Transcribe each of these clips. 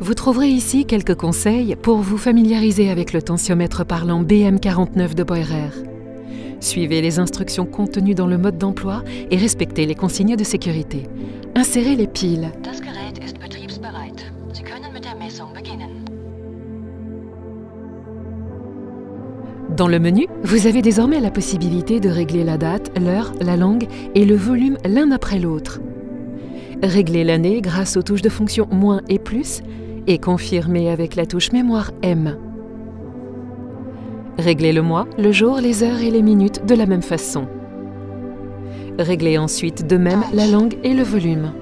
Vous trouverez ici quelques conseils pour vous familiariser avec le tensiomètre parlant BM49 de Beurer. Suivez les instructions contenues dans le mode d'emploi et respectez les consignes de sécurité. Insérez les piles. Das Gerät ist betriebsbereit. Sie können mit der Messung beginnen. Dans le menu, vous avez désormais la possibilité de régler la date, l'heure, la langue et le volume l'un après l'autre. Réglez l'année grâce aux touches de fonction moins et plus et confirmez avec la touche mémoire M. Réglez le mois, le jour, les heures et les minutes de la même façon. Réglez ensuite de même la langue et le volume.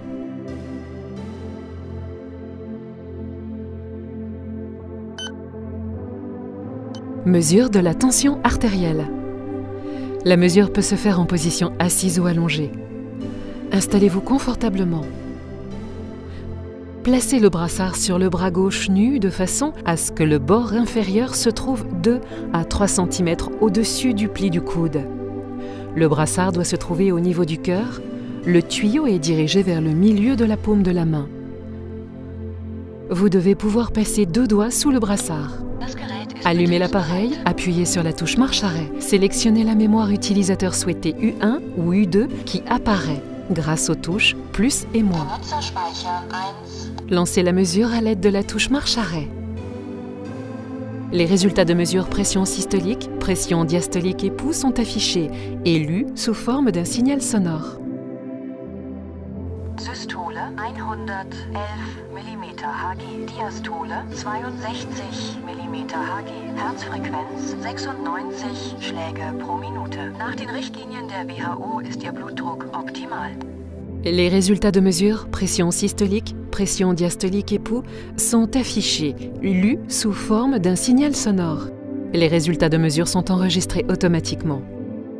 Mesure de la tension artérielle. La mesure peut se faire en position assise ou allongée. Installez-vous confortablement. Placez le brassard sur le bras gauche nu de façon à ce que le bord inférieur se trouve 2 à 3 cm au-dessus du pli du coude. Le brassard doit se trouver au niveau du cœur. Le tuyau est dirigé vers le milieu de la paume de la main. Vous devez pouvoir passer 2 doigts sous le brassard. Allumez l'appareil, appuyez sur la touche marche-arrêt. Sélectionnez la mémoire utilisateur souhaitée U1 ou U2 qui apparaît grâce aux touches plus et moins. Lancez la mesure à l'aide de la touche marche-arrêt. Les résultats de mesure pression systolique, pression diastolique et pouls sont affichés et lus sous forme d'un signal sonore. Systole 111 mm Hg, Diastole 62 mm Hg, Herzfrequenz 96 Schläge pro Minute. Nach den Richtlinien der WHO ist Ihr Blutdruck optimal. Les résultats de mesure, pression systolique, pression diastolique et pouls, sont affichés, lus sous forme d'un signal sonore. Les résultats de mesure sont enregistrés automatiquement.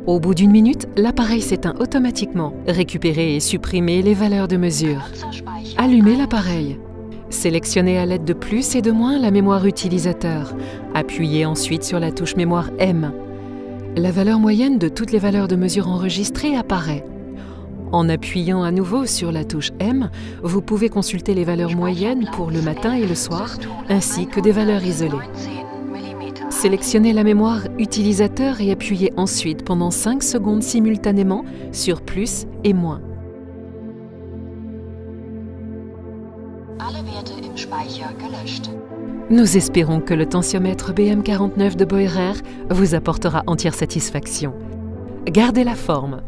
Au bout d'1 minute, l'appareil s'éteint automatiquement. Récupérez et supprimez les valeurs de mesure. Allumez l'appareil. Sélectionnez à l'aide de plus et de moins la mémoire utilisateur. Appuyez ensuite sur la touche mémoire M. La valeur moyenne de toutes les valeurs de mesure enregistrées apparaît. En appuyant à nouveau sur la touche M, vous pouvez consulter les valeurs moyennes pour le matin et le soir, ainsi que des valeurs isolées. Sélectionnez la mémoire utilisateur et appuyez ensuite pendant 5 secondes simultanément sur plus et moins. Nous espérons que le tensiomètre BM49 de Beurer vous apportera entière satisfaction. Gardez la forme.